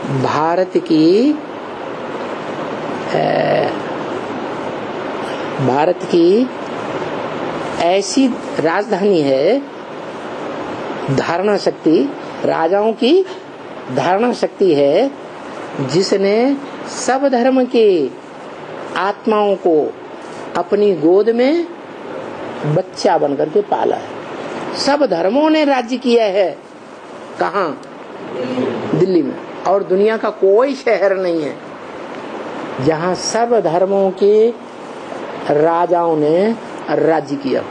भारत की ऐसी राजधानी है, धारणा शक्ति, राजाओं की धारणा शक्ति है, जिसने सब धर्म के आत्माओं को अपनी गोद में बच्चा बनकर के पाला है। सब धर्मों ने राज्य किया है। कहाँ? दिल्ली में। और दुनिया का कोई शहर नहीं है जहाँ सब धर्मों के राजाओं ने राज्य किया।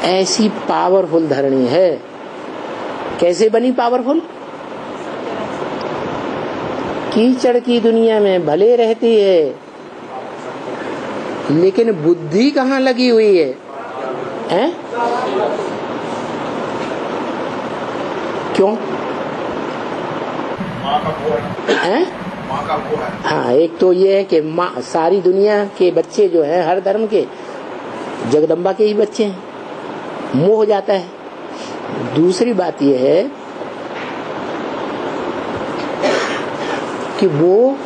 ऐसी पावरफुल धरणी है। कैसे बनी पावरफुल? कीचड़ की दुनिया में भले रहती है, लेकिन बुद्धि कहाँ लगी हुई है? हैं? क्यों? हैं? हाँ, एक तो ये है कि माँ, सारी दुनिया के बच्चे जो है, हर धर्म के, जगदम्बा के ही बच्चे हैं, मोह हो जाता है। दूसरी बात यह है कि वो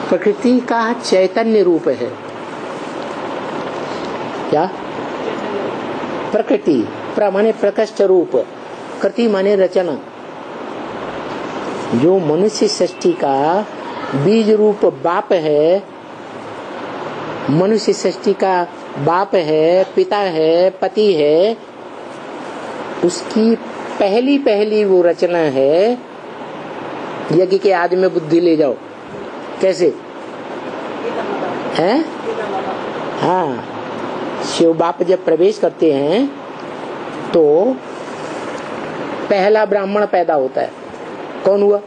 प्रकृति का चैतन्य रूप है। क्या? प्रकृति, माने प्रकृष्ट रूप, कृति माने रचना। जो मनुष्य सृष्टि का बीज रूप बाप है, मनुष्य सृष्टि का बाप है, पिता है, पति है, उसकी पहली वो रचना है। यज्ञ के आदि में बुद्धि ले जाओ। कैसे हैं? हाँ, शिव बाप जब प्रवेश करते हैं तो पहला ब्राह्मण पैदा होता है। कौन हुआ?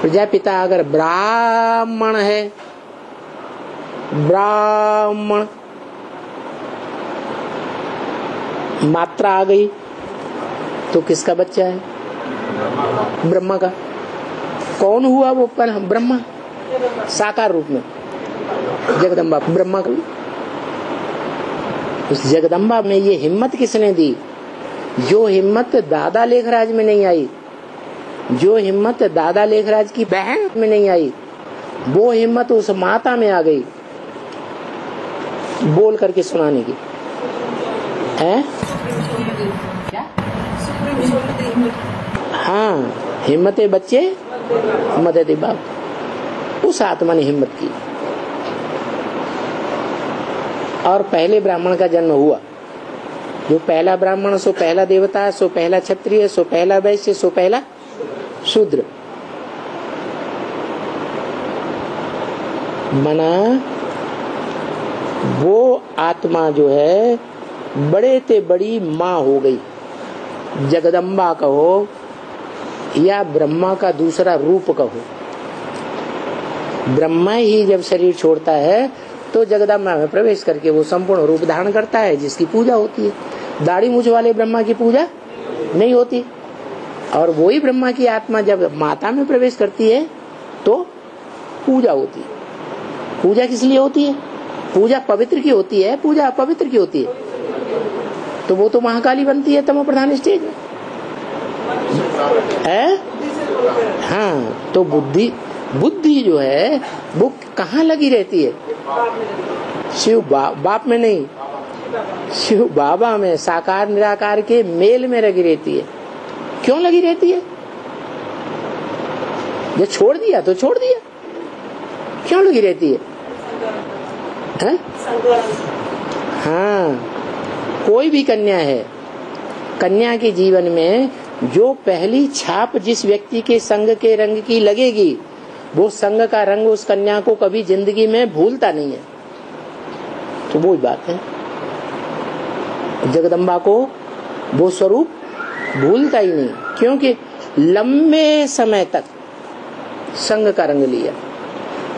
प्रजापिता। अगर ब्राह्मण है, ब्राह्मण मात्रा आ गई तो किसका बच्चा है? ब्रह्मा का। कौन हुआ वो ब्रह्मा? साकार रूप में जगदम्बा, ब्रह्मा का। उस जगदम्बा में ये हिम्मत किसने दी? जो हिम्मत दादा लेखराज में नहीं आई, जो हिम्मत दादा लेखराज की बहन में नहीं आई, वो हिम्मत उस माता में आ गई बोल करके सुनाने की। है? हाँ, हिम्मत बच्चे मदद बाप। उस आत्मा ने हिम्मत की और पहले ब्राह्मण का जन्म हुआ। जो पहला ब्राह्मण, सो पहला देवता, सो पहला क्षत्रिय, सो पहला वैश्य, सो पहला शूद्र। मना वो आत्मा जो है बड़े ते बड़ी माँ हो गई। जगदम्बा कहो या ब्रह्मा का दूसरा रूप कहो। ब्रह्मा ही जब शरीर छोड़ता है तो जगदम्बा में प्रवेश करके वो संपूर्ण रूप धारण करता है, जिसकी पूजा होती है। दाढ़ी मूछ वाले ब्रह्मा की पूजा नहीं होती। और वही ब्रह्मा की आत्मा जब माता में प्रवेश करती है तो पूजा होती है। पूजा किस लिए होती है? पूजा पवित्र की होती है, पूजा अपवित्र की होती है। तो वो तो महाकाली बनती है तमो प्रधान स्टेज में है। हाँ, तो बुद्धि जो है वो कहाँ लगी रहती है? शिव बाप में नहीं, शिव बाबा में, साकार निराकार के मेल में लगी रहती है। क्यों लगी रहती है? ये छोड़ दिया तो छोड़ दिया, क्यों लगी रहती है? हाँ, कोई भी कन्या है, कन्या के जीवन में जो पहली छाप जिस व्यक्ति के संग के रंग की लगेगी, वो संग का रंग उस कन्या को कभी जिंदगी में भूलता नहीं है। तो वो बात है, जगदम्बा को वो स्वरूप भूलता ही नहीं, क्योंकि लंबे समय तक संग का रंग लिया।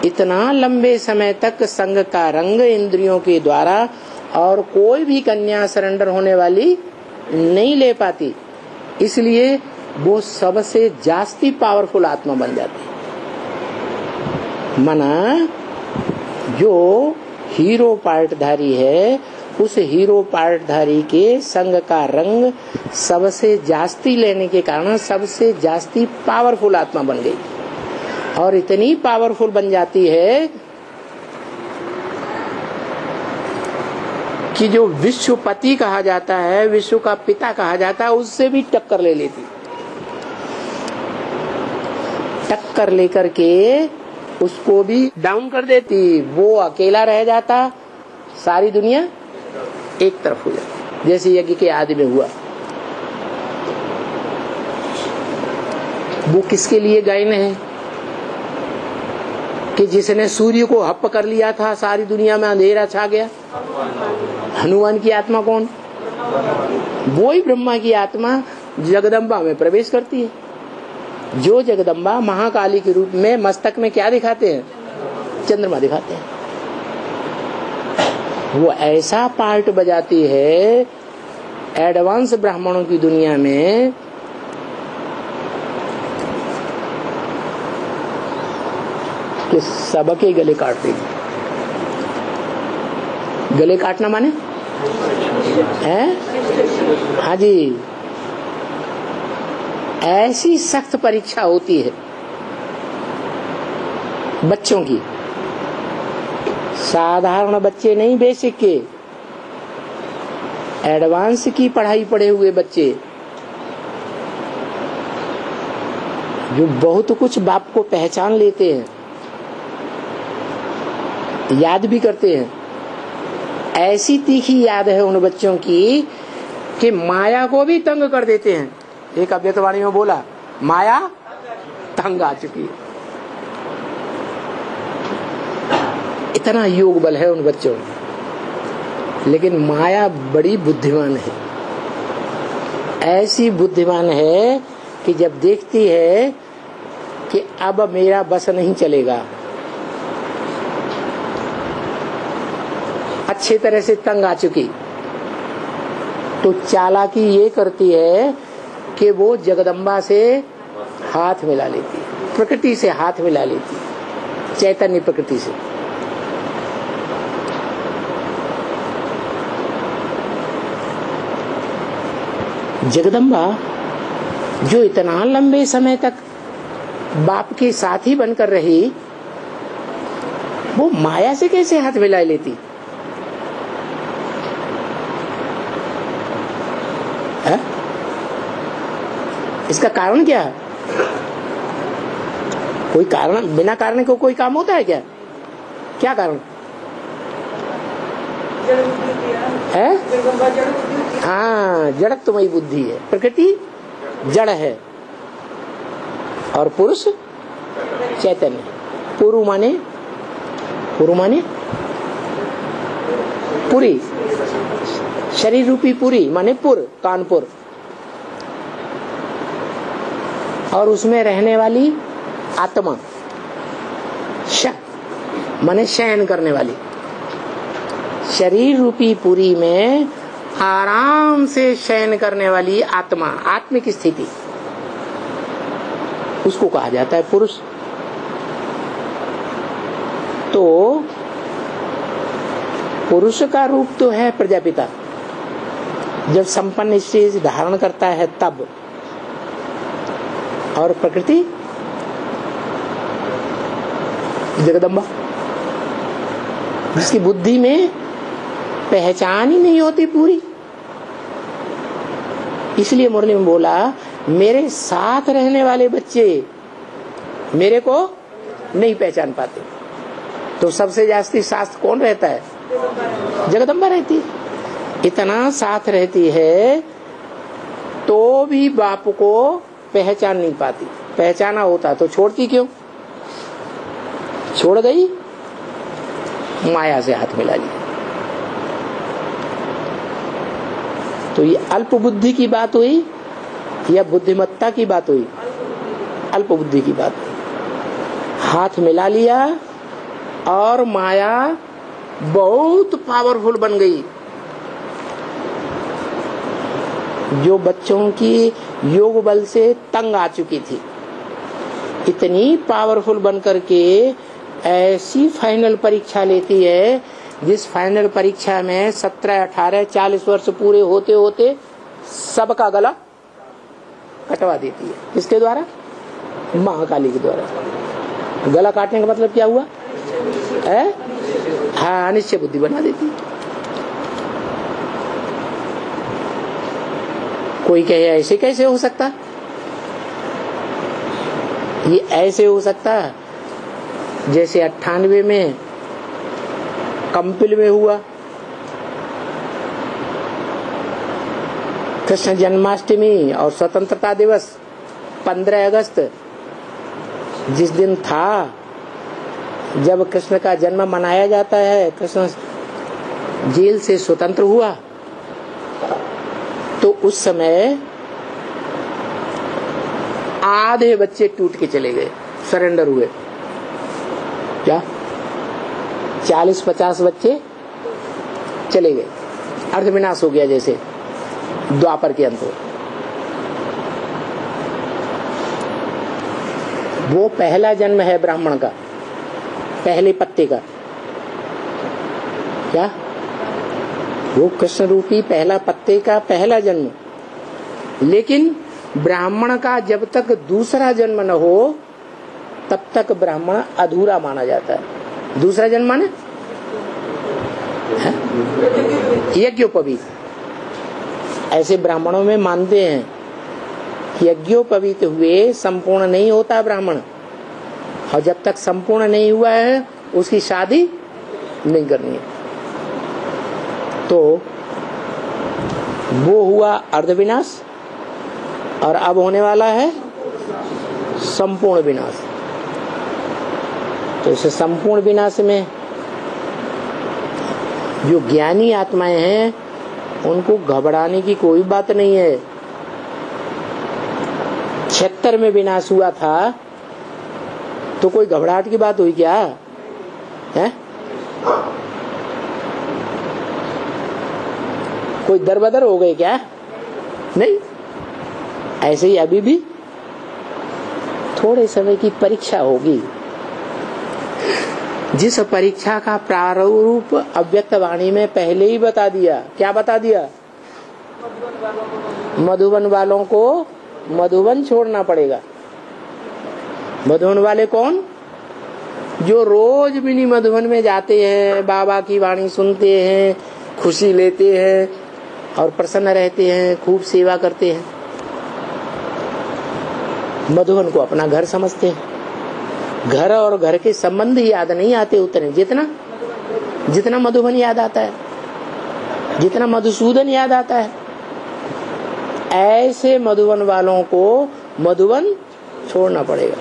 इतना लंबे समय तक संग का रंग इंद्रियों के द्वारा और कोई भी कन्या सरेंडर होने वाली नहीं ले पाती। इसलिए वो सबसे जास्ती पावरफुल आत्मा बन जाती। मना जो हीरो पार्टधारी है उस हीरो पार्टधारी के संग का रंग सबसे जास्ती लेने के कारण सबसे जास्ती पावरफुल आत्मा बन गई, और इतनी पावरफुल बन जाती है कि जो विश्वपति कहा जाता है, विश्व का पिता कहा जाता है, उससे भी टक्कर ले लेती। टक्कर लेकर के उसको भी डाउन कर देती। वो अकेला रह जाता, सारी दुनिया एक तरफ हो जाती, जैसे यज्ञ के आदि में हुआ। वो किसके लिए गायन है कि जिसने सूर्य को हप्प कर लिया था, सारी दुनिया में अंधेरा छा गया। हनुमान की आत्मा कौन? वो ही ब्रह्मा की आत्मा जगदम्बा में प्रवेश करती है। जो जगदम्बा महाकाली के रूप में मस्तक में क्या दिखाते हैं? चंद्रमा दिखाते हैं। वो ऐसा पार्ट बजाती है एडवांस ब्राह्मणों की दुनिया में कि सबके गले काट देगी। गले काटना माने है? हाँ जी, ऐसी सख्त परीक्षा होती है बच्चों की। साधारण बच्चे नहीं, बेसिक के, एडवांस की पढ़ाई पढ़े हुए बच्चे जो बहुत कुछ बाप को पहचान लेते हैं, याद भी करते हैं। ऐसी तीखी याद है उन बच्चों की कि माया को भी तंग कर देते हैं। एक अव्यक्तवाणी में बोला, माया तंग आ चुकी है। इतना योग बल है उन बच्चों में। लेकिन माया बड़ी बुद्धिमान है। ऐसी बुद्धिमान है कि जब देखती है कि अब मेरा बस नहीं चलेगा, अच्छी तरह से तंग आ चुकी, तो चालाकी ये करती है कि वो जगदम्बा से हाथ मिला लेती है, प्रकृति से हाथ मिला लेती है, चैतन्य प्रकृति से। जगदम्बा जो इतना लंबे समय तक बाप के साथी बनकर रही, वो माया से कैसे हाथ मिला लेती है? इसका कारण क्या है? कोई कारण, बिना कारण को कोई काम होता है क्या? क्या कारण है? हाँ, जड़त्वमयी बुद्धि है। प्रकृति जड़ है और पुरुष चैतन्य। पुरु माने पुरी, शरीर रूपी पुरी माने पुर, कानपुर, और उसमें रहने वाली आत्मा, श माने शयन करने वाली। शरीर रूपी पुरी में आराम से शयन करने वाली आत्मा, आत्मिक स्थिति, उसको कहा जाता है पुरुष। तो पुरुष का रूप तो है प्रजापिता, जब संपन्न स्टेज धारण करता है तब। और प्रकृति जगदम्बा, जिसकी बुद्धि में पहचान ही नहीं होती पूरी। इसलिए मुरली में बोला, मेरे साथ रहने वाले बच्चे मेरे को नहीं पहचान पाते। तो सबसे जास्ती साथ कौन रहता है? जगदम्बा रहती है। इतना साथ रहती है तो भी बाप को पहचान नहीं पाती। पहचाना होता तो छोड़ती क्यों? छोड़ गई, माया से हाथ मिला लिया। तो ये अल्प बुद्धि की बात हुई या बुद्धिमत्ता की बात हुई? अल्प बुद्धि की बात हुई। हाथ मिला लिया और माया बहुत पावरफुल बन गई। जो बच्चों की योग बल से तंग आ चुकी थी, इतनी पावरफुल बनकर के ऐसी फाइनल परीक्षा लेती है जिस फाइनल परीक्षा में 17, 18, 40 वर्ष पूरे होते होते सबका गला कटवा देती है। किसके द्वारा? महाकाली के द्वारा। गला काटने का मतलब क्या हुआ है? हाँ, अनिश्चय बुद्धि बना देती है। कोई कहे ऐसे कैसे हो सकता? ये ऐसे हो सकता जैसे 98 में कंपिल में हुआ। कृष्ण जन्माष्टमी और स्वतंत्रता दिवस 15 अगस्त जिस दिन था, जब कृष्ण का जन्म मनाया जाता है, कृष्ण जेल से स्वतंत्र हुआ, तो उस समय आधे बच्चे टूट के चले गए, सरेंडर हुए। क्या 40-50 बच्चे चले गए, अर्धविनाश हो गया जैसे द्वापर के अंत। वो पहला जन्म है ब्राह्मण का, पहले पत्ते का। क्या वो कृष्ण रूपी पहला पत्ते का पहला जन्म। लेकिन ब्राह्मण का जब तक दूसरा जन्म न हो तब तक ब्राह्मण अधूरा माना जाता है। दूसरा जन्म माने यज्ञोपवीत। ऐसे ब्राह्मणों में मानते हैं कि यज्ञोपवीत हुए संपूर्ण नहीं होता ब्राह्मण, और जब तक संपूर्ण नहीं हुआ है उसकी शादी नहीं करनी है। तो वो हुआ अर्धविनाश, और अब होने वाला है संपूर्ण विनाश। तो इस संपूर्ण विनाश में जो ज्ञानी आत्माएं हैं उनको घबराने की कोई बात नहीं है। 76 में विनाश हुआ था तो कोई घबराहट की बात हुई क्या है? कोई दरबदर हो गए क्या? नहीं। ऐसे ही अभी भी थोड़े समय की परीक्षा होगी, जिस परीक्षा का प्रारूप अव्यक्त वाणी में पहले ही बता दिया। क्या बता दिया? मधुबन वालों को मधुबन छोड़ना पड़ेगा। मधुबन वाले कौन? जो रोज मिनी मधुबन में जाते हैं, बाबा की वाणी सुनते हैं, खुशी लेते हैं और प्रसन्न रहते हैं, खूब सेवा करते हैं। मधुबन को अपना घर समझते हैं। घर और घर के संबंध याद नहीं आते उतने जितना मधुबन याद आता है, जितना मधुसूदन याद आता है। ऐसे मधुबन वालों को मधुबन छोड़ना पड़ेगा,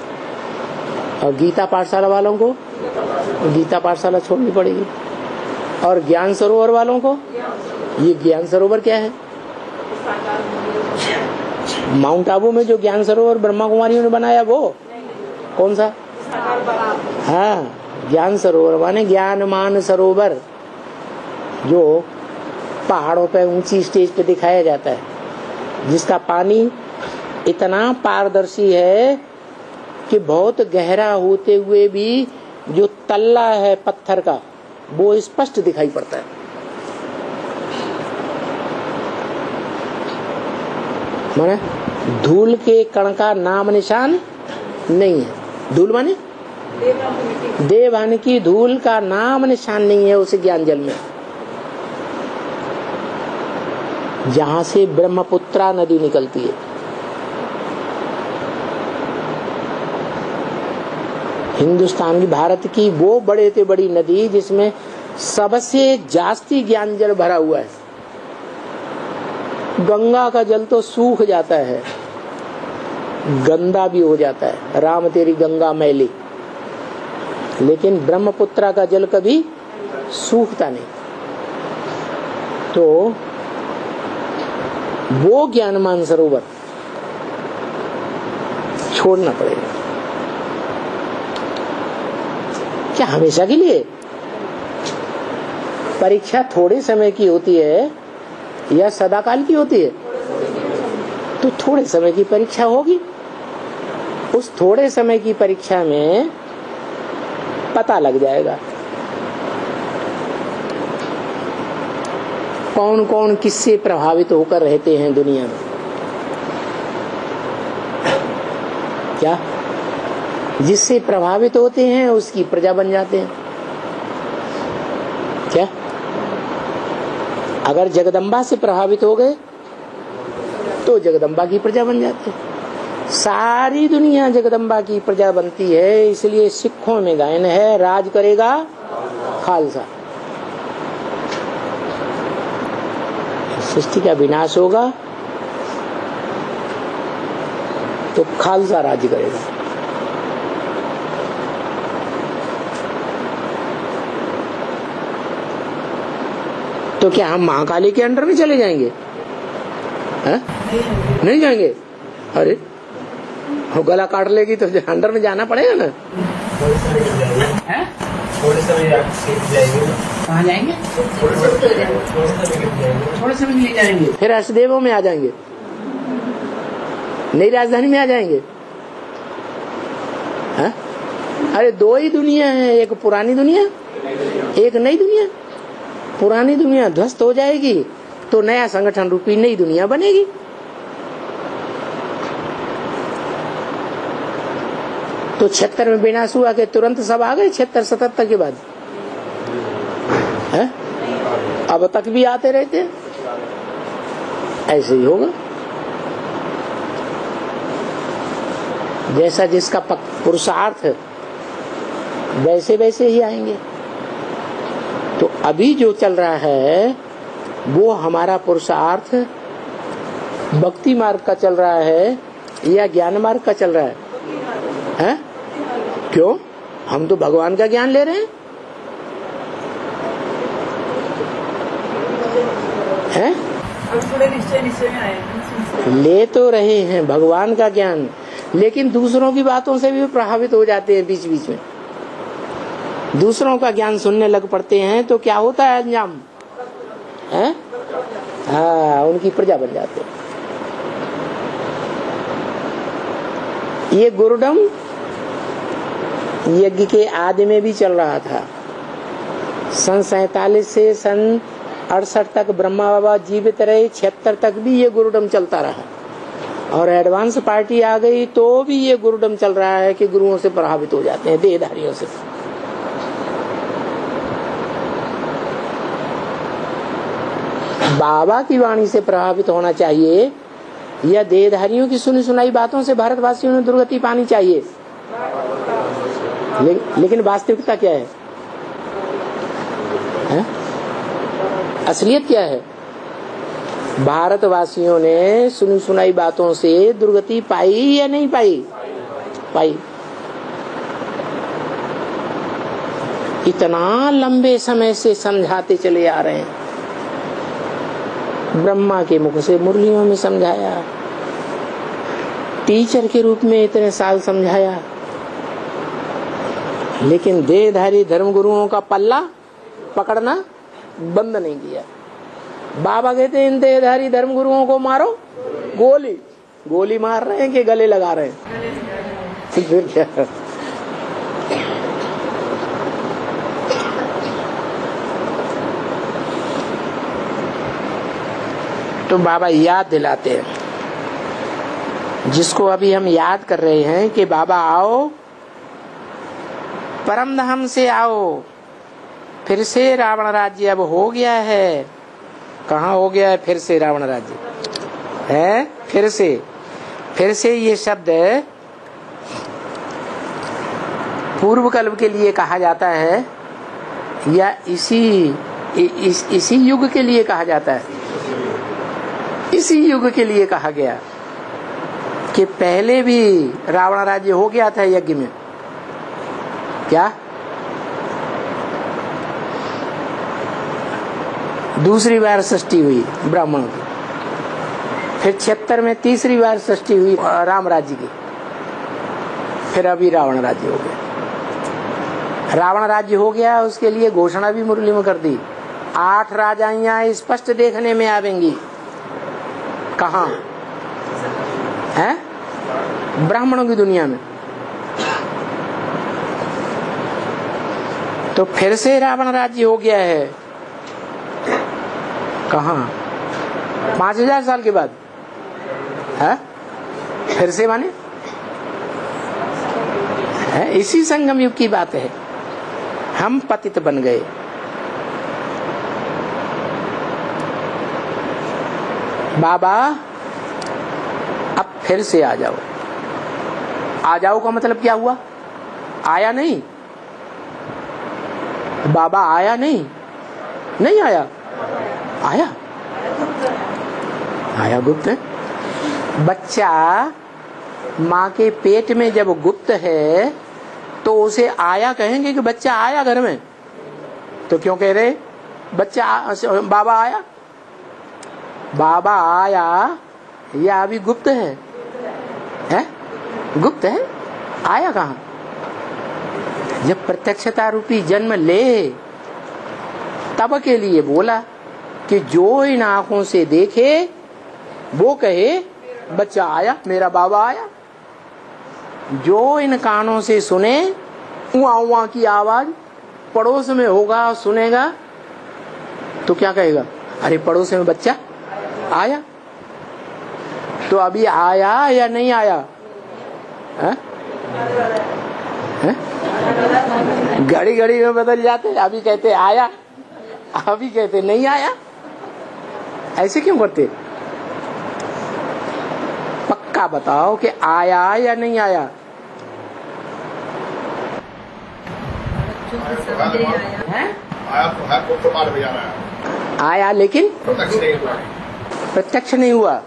और गीता पाठशाला वालों को गीता पाठशाला छोड़नी पड़ेगी। और ज्ञान सरोवर वालों को, ये ज्ञान सरोवर क्या है? माउंट आबू में जो ज्ञान सरोवर ब्रह्मा कुमारियों ने बनाया, वो कौन सा? हाँ, ज्ञान सरोवर माने ज्ञान मान सरोवर, जो पहाड़ों पे ऊंची स्टेज पे दिखाया जाता है, जिसका पानी इतना पारदर्शी है कि बहुत गहरा होते हुए भी जो तल्ला है पत्थर का वो स्पष्ट दिखाई पड़ता है। माने धूल के कण का नाम निशान नहीं है। धूल माने देवहन की धूल का नाम निशान नहीं है उस ज्ञान जल में, जहां से ब्रह्मपुत्रा नदी निकलती है। हिंदुस्तान की, भारत की वो बड़े से बड़ी नदी जिसमें सबसे जास्ती ज्ञान जल भरा हुआ है। गंगा का जल तो सूख जाता है, गंदा भी हो जाता है, राम तेरी गंगा मैली, लेकिन ब्रह्मपुत्रा का जल कभी सूखता नहीं। तो वो ज्ञानमान सरोवर छोड़ना पड़ेगा। क्या हमेशा के लिए? परीक्षा थोड़े समय की होती है या सदाकाल की होती है? तो थोड़े समय की परीक्षा होगी। उस थोड़े समय की परीक्षा में पता लग जाएगा कौन कौन किससे प्रभावित होकर रहते हैं दुनिया में? क्या? जिससे प्रभावित होते हैं उसकी प्रजा बन जाते हैं। क्या? अगर जगदम्बा से प्रभावित हो गए तो जगदम्बा की प्रजा बन जाते हैं। सारी दुनिया जगदम्बा की प्रजा बनती है, इसलिए सिखों में गायन है, राज करेगा खालसा। सृष्टि का विनाश होगा तो खालसा राज्य करेगा। तो क्या हम महाकाली के अंडर में चले जाएंगे? नहीं जाएंगे। अरे वो गला काट लेगी तो अंडर में जाना पड़ेगा ना। कहाँ जाएंगे? थोड़े समय के लिए जाएंगे, फिर अष्टदेवों में आ जाएंगे, नई राजधानी में आ जाएंगे। है? अरे दो ही दुनिया है, एक पुरानी दुनिया, एक नई दुनिया। पुरानी दुनिया ध्वस्त हो जाएगी तो नया संगठन रूपी नई दुनिया बनेगी। तो 76 में विनाश हुआ कि तुरंत सब आ गए 76-77 के बाद? है? अब तक भी आते रहते हैं। ऐसे ही होगा, जैसा जिसका पुरुषार्थ वैसे वैसे ही आएंगे। तो अभी जो चल रहा है वो हमारा पुरुषार्थ भक्ति मार्ग का चल रहा है या ज्ञान मार्ग का चल रहा है? हैं? क्यों? हम तो भगवान का ज्ञान ले रहे हैं। हैं? थोड़े निश्चय में आए, ले तो रहे हैं भगवान का ज्ञान, लेकिन दूसरों की बातों से भी प्रभावित हो जाते हैं। बीच बीच में दूसरों का ज्ञान सुनने लग पड़ते हैं तो क्या होता है अंजाम? है? हाँ, उनकी प्रजा बन जाते हैं। ये गुरुडम यज्ञ के आदि में भी चल रहा था। सन 47 से सन 68 तक ब्रह्मा बाबा जीवित रहे, 76 तक भी ये गुरुडम चलता रहा। और एडवांस पार्टी आ गई तो भी ये गुरुडम चल रहा है कि गुरुओं से प्रभावित हो जाते हैं, देहधारियों से। बाबा की वाणी से प्रभावित होना चाहिए या देहधारियों की सुनी सुनाई बातों से भारतवासियों ने दुर्गति पानी चाहिए? लेकिन वास्तविकता क्या है? असलियत क्या है? भारतवासियों ने सुनी सुनाई बातों से दुर्गति पाई या नहीं पाई? पाई। इतना लंबे समय से समझाते चले आ रहे हैं, ब्रह्मा के मुख से मुरलियों में समझाया, टीचर के रूप में इतने साल समझाया, लेकिन देहधारी धर्मगुरुओं का पल्ला पकड़ना बंद नहीं किया। बाबा कहते हैं इन देहधारी धर्मगुरुओं को मारो, गोली गोली मार रहे हैं कि गले लगा रहे हैं? फिर क्या? तो बाबा याद दिलाते हैं, जिसको अभी हम याद कर रहे हैं कि बाबा आओ, परम धाम से आओ, फिर से रावण राज्य अब हो गया है। कहाँ हो गया है फिर से रावण राज्य? है फिर से ये शब्द पूर्व कल्प के लिए कहा जाता है या इसी युग के लिए कहा जाता है? इसी युग के लिए कहा गया कि पहले भी रावण राज्य हो गया था यज्ञ में। क्या? दूसरी बार सृष्टि हुई ब्राह्मणों की, फिर 76 में तीसरी बार सृष्टि हुई राम राज्य की, फिर अभी रावण राज्य हो गया। रावण राज्य हो गया, उसके लिए घोषणा भी मुरली में कर दी, 8 राजाइयां स्पष्ट देखने में आवेंगी। कहाँ है? ब्राह्मणों की दुनिया में। तो फिर से रावण राज्य हो गया है। कहाँ? 5000 साल के बाद है? फिर से माने है? इसी संगम युग की बात है। हम पतित बन गए। बाबा अब फिर से आ जाओ। आ जाओ का मतलब क्या हुआ? आया नहीं, बाबा आया नहीं, नहीं आया, आया, आया गुप्त है। बच्चा माँ के पेट में जब गुप्त है तो उसे आया कहेंगे कि बच्चा आया घर में? तो क्यों कह रहे बच्चा बाबा आया? बाबा आया या अभी गुप्त है? है गुप्त है, आया कहाँ? जब प्रत्यक्षता रूपी जन्म ले तब के लिए बोला कि जो इन आंखों से देखे वो कहे बच्चा आया, मेरा बाबा आया। जो इन कानों से सुने उआ उआ की आवाज पड़ोस में होगा, सुनेगा तो क्या कहेगा? अरे पड़ोस में बच्चा आया। तो अभी आया या नहीं आया? है? है? घड़ी घड़ी में बदल जाते। अभी कहते आया, अभी कहते नहीं आया। ऐसे क्यों करते? पक्का बताओ कि आया या नहीं आया? आया तो है, तो बाद में जाना है। आया लेकिन प्रत्यक्ष नहीं हुआ।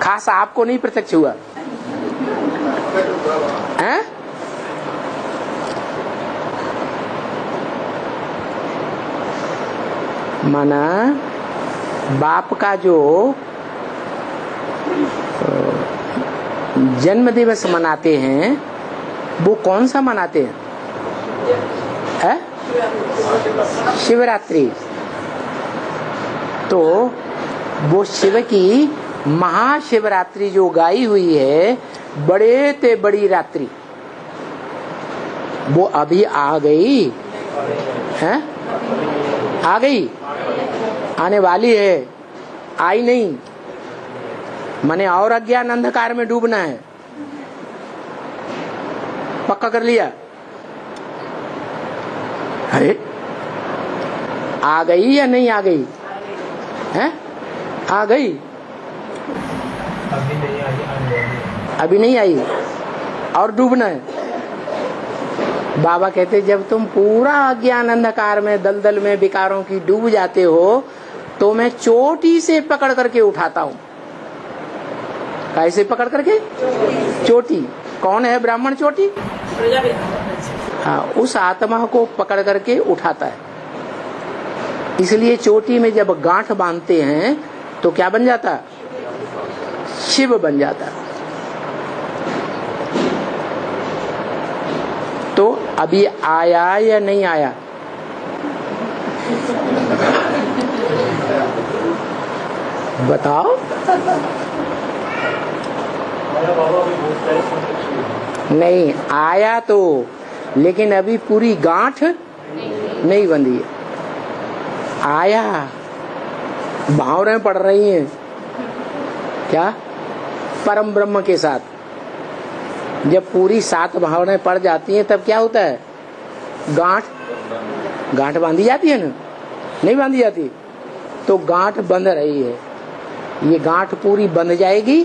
खास आपको नहीं प्रत्यक्ष हुआ है? माना बाप का जो जन्म दिवस मनाते हैं वो कौन सा मनाते हैं? शिवरात्रि। तो वो शिव की महाशिवरात्रि जो गाई हुई है, बड़े ते बड़ी रात्रि, वो अभी आ गई है? आ गई, आने वाली है, आई नहीं। माने और अज्ञान अंधकार में डूबना है। पक्का कर लिया है? आ गई या नहीं आ गई है? आ गई, अभी नहीं आई और डूबना है। बाबा कहते जब तुम पूरा अज्ञान अंधकार में दलदल में विकारों की डूब जाते हो तो मैं चोटी से पकड़ करके उठाता हूँ। कैसे पकड़ करके? चोटी। कौन है ब्राह्मण? चोटी। हाँ, उस आत्मा को पकड़ करके उठाता है। इसलिए चोटी में जब गांठ बांधते हैं तो क्या बन जाता? शिव बन जाता। तो अभी आया या नहीं आया? बताओ। नहीं आया तो, लेकिन अभी पूरी गांठ नहीं बंधी है। आया, भावनाएं पड़ रही हैं क्या? परम ब्रह्म के साथ जब पूरी 7 भावनाएं पड़ जाती हैं तब क्या होता है? गांठ बांधी जाती है ना? नहीं बांधी जाती? तो गांठ बंध रही है। ये गांठ पूरी बंध जाएगी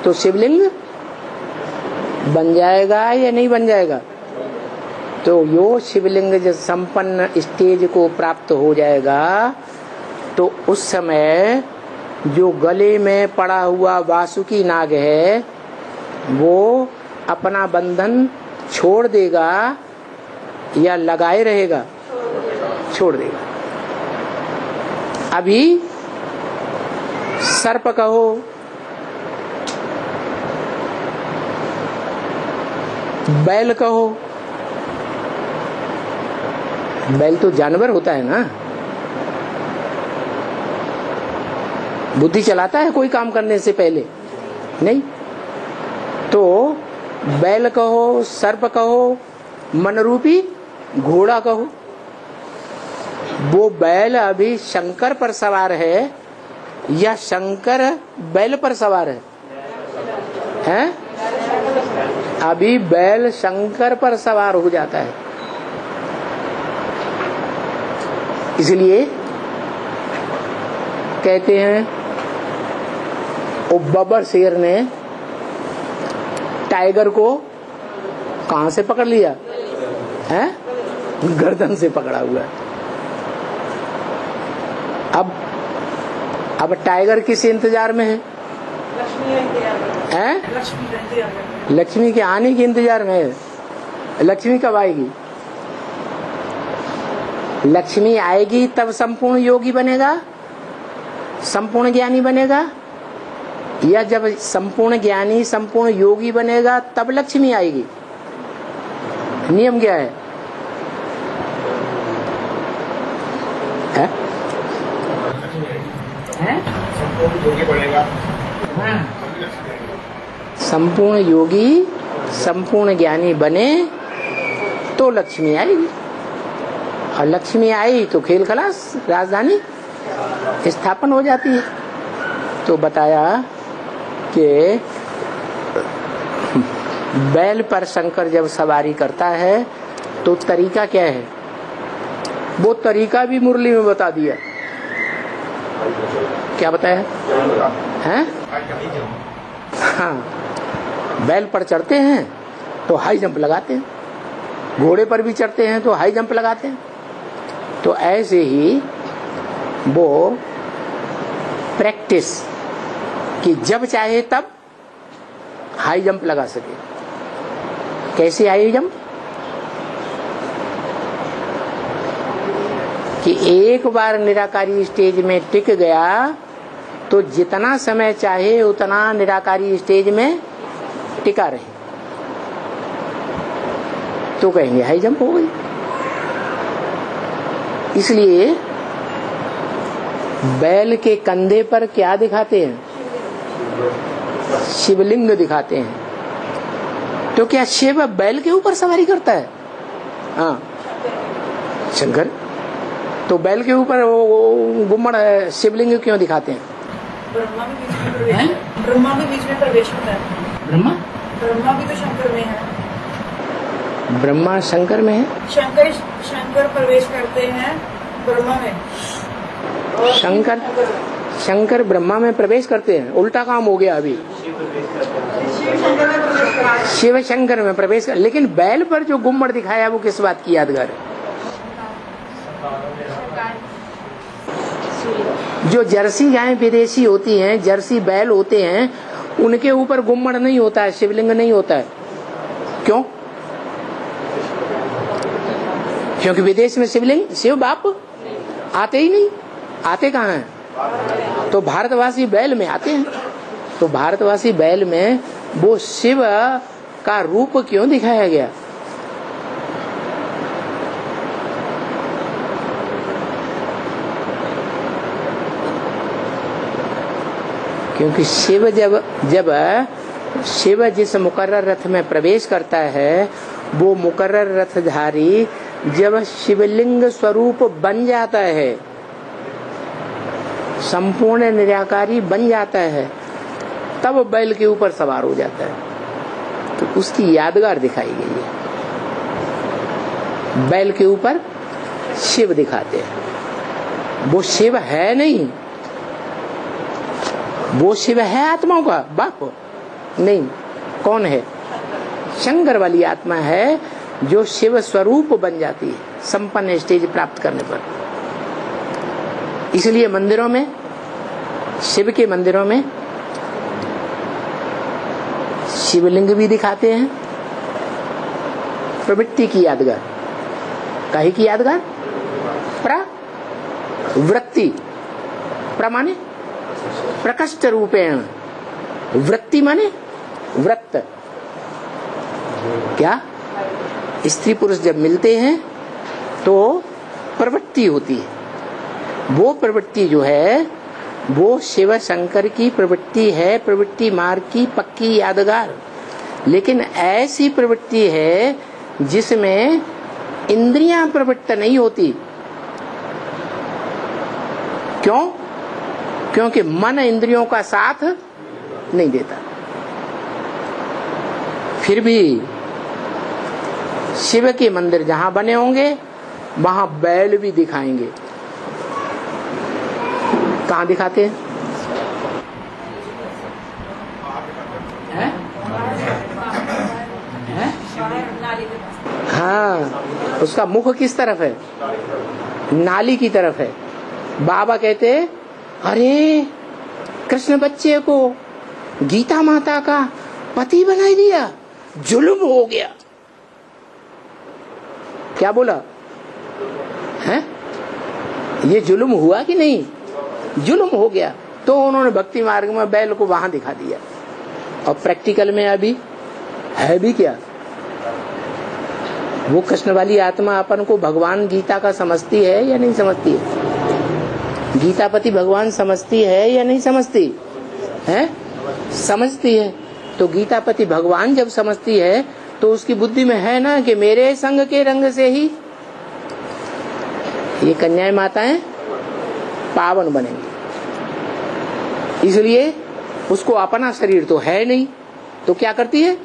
तो शिवलिंग बन जाएगा या नहीं बन जाएगा? तो यो शिवलिंग जब संपन्न स्टेज को प्राप्त हो जाएगा तो उस समय जो गले में पड़ा हुआ वासुकी नाग है वो अपना बंधन छोड़ देगा या लगाए रहेगा? छोड़ देगा। अभी सर्प कहो, बैल कहो, बैल तो जानवर होता है ना, बुद्धि चलाता है कोई काम करने से पहले? नहीं। तो बैल कहो, सर्प कहो, मनरूपी घोड़ा कहो, वो बैल अभी शंकर पर सवार है या शंकर बैल पर सवार है? हैं? अभी बैल शंकर पर सवार हो जाता है। इसलिए कहते हैं वो बब्बर शेर ने टाइगर को कहां से पकड़ लिया है? गर्दन से पकड़ा हुआ है। अब टाइगर किस इंतजार में है? लक्ष्मी के आने के इंतजार में है। लक्ष्मी कब आएगी? लक्ष्मी आएगी तब संपूर्ण योगी बनेगा, संपूर्ण ज्ञानी बनेगा, या जब संपूर्ण ज्ञानी संपूर्ण योगी बनेगा तब लक्ष्मी आएगी? नियम क्या है? संपूर्ण योगी बनेगा। संपूर्ण योगी संपूर्ण ज्ञानी बने तो लक्ष्मी आएगी, और लक्ष्मी आई तो खेल खलास, राजधानी स्थापन हो जाती है। तो बताया कि बैल पर शंकर जब सवारी करता है तो तरीका क्या है? वो तरीका भी मुरली में बता दिया। क्या बताया है? हाँ, बैल पर चढ़ते हैं तो हाई जंप लगाते हैं, घोड़े पर भी चढ़ते हैं तो हाई जंप लगाते हैं। तो ऐसे ही वो प्रैक्टिस कि जब चाहे तब हाई जंप लगा सके। कैसे हाई जंप? कि एक बार निराकारी स्टेज में टिक गया तो जितना समय चाहे उतना निराकारी स्टेज में टिका रहे, तो कहेंगे हाई जंप हो गई। इसलिए बैल के कंधे पर क्या दिखाते हैं? शिवलिंग दिखाते हैं। तो क्या शिव बैल के ऊपर सवारी करता है? हाँ, शंकर तो बैल के ऊपर वो गुम्मड़ शिवलिंग क्यों दिखाते हैं? ब्रह्मा भी बीच में प्रवेश होता है। ब्रह्मा भी तो शंकर में है। ब्रह्मा शंकर में है। शंकर प्रवेश करते हैं ब्रह्मा में। शंकर ब्रह्मा में प्रवेश करते हैं। उल्टा काम हो गया अभी। शिव शंकर में प्रवेश कर, लेकिन बैल पर जो गुम्मड़ दिखाया वो किस बात की यादगार है? जो जर्सी गायें विदेशी होती हैं, जर्सी बैल होते हैं, उनके ऊपर गुम्मड़ नहीं होता है, शिवलिंग नहीं होता है। क्यों? क्योंकि विदेश में शिवलिंग, शिव बाप आते ही नहीं। आते कहाँ हैं? तो भारतवासी बैल में आते हैं। तो भारतवासी बैल में वो शिव का रूप क्यों दिखाया गया? क्योंकि शिव जब शिव जिस मुकर्रर रथ में प्रवेश करता है, वो मुकर्रर रथधारी जब शिवलिंग स्वरूप बन जाता है, संपूर्ण निराकारी बन जाता है, तब बैल के ऊपर सवार हो जाता है। तो उसकी यादगार दिखाई गई है। बैल के ऊपर शिव दिखाते हैं। वो शिव है नहीं, वो शिव है आत्माओं का बाप नहीं। कौन है? शंकर वाली आत्मा है जो शिव स्वरूप बन जाती है संपन्न स्टेज प्राप्त करने पर। इसलिए मंदिरों में, शिव के मंदिरों में शिवलिंग भी दिखाते हैं। प्रवृत्ति की यादगार, काहे की यादगार? प्रवृत्ति, प्रमाने प्रकष्ट रूपेण, वृत्ति माने व्रत। क्या? स्त्री पुरुष जब मिलते हैं तो प्रवृत्ति होती है। वो प्रवृत्ति जो है वो शिव शंकर की प्रवृत्ति है, प्रवृत्ति मार्ग की पक्की यादगार। लेकिन ऐसी प्रवृत्ति है जिसमें इंद्रियां प्रवृत्त नहीं होती, क्यों? क्योंकि मन इंद्रियों का साथ नहीं देता। फिर भी शिव के मंदिर जहां बने होंगे वहां बैल भी दिखाएंगे। कहां दिखाते हैं? हाँ, उसका मुख किस तरफ है? नाली की तरफ है। बाबा कहते अरे कृष्ण बच्चे को गीता माता का पति बना दिया, जुल्म हो गया। क्या बोला है? ये जुल्म हुआ कि नहीं? जुल्म हो गया। तो उन्होंने भक्ति मार्ग में बैल को वहां दिखा दिया। और प्रैक्टिकल में अभी है भी क्या? वो कृष्ण वाली आत्मा अपन को भगवान गीता का समझती है या नहीं समझती है? गीतापति भगवान समझती है या नहीं समझती है? समझती है। तो गीतापति भगवान जब समझती है तो उसकी बुद्धि में है ना कि मेरे संग के रंग से ही ये कन्याएं माताएं पावन बनेंगी। इसलिए उसको अपना शरीर तो है नहीं, तो क्या करती है?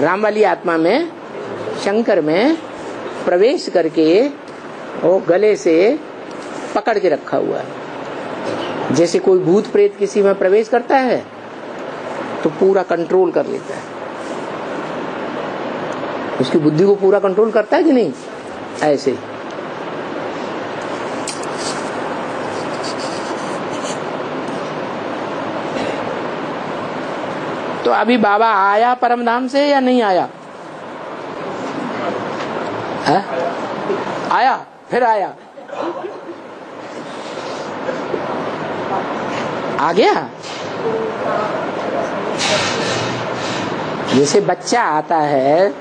राम वाली आत्मा में, शंकर में प्रवेश करके वो गले से पकड़ के रखा हुआ है। जैसे कोई भूत प्रेत किसी में प्रवेश करता है तो पूरा कंट्रोल कर लेता है, उसकी बुद्धि को पूरा कंट्रोल करता है कि नहीं? ऐसे तो अभी बाबा आया परमधाम से या नहीं आया? है? आया, फिर आया, आ गया। जैसे बच्चा आता है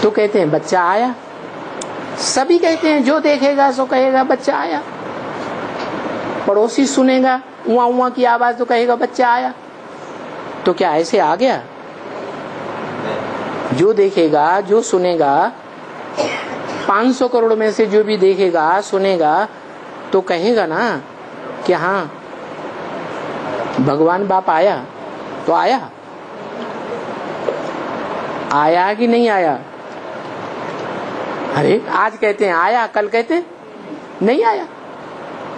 तो कहते हैं बच्चा आया। सभी कहते हैं, जो देखेगा सो कहेगा बच्चा आया। पड़ोसी सुनेगा उआ उआ की आवाज तो कहेगा बच्चा आया। तो क्या ऐसे आ गया? जो देखेगा, जो सुनेगा, 500 करोड़ में से जो भी देखेगा सुनेगा तो कहेगा ना कि हाँ भगवान बाप आया। तो आया, आया कि नहीं आया? अरे आज कहते हैं आया, कल कहते नहीं आया।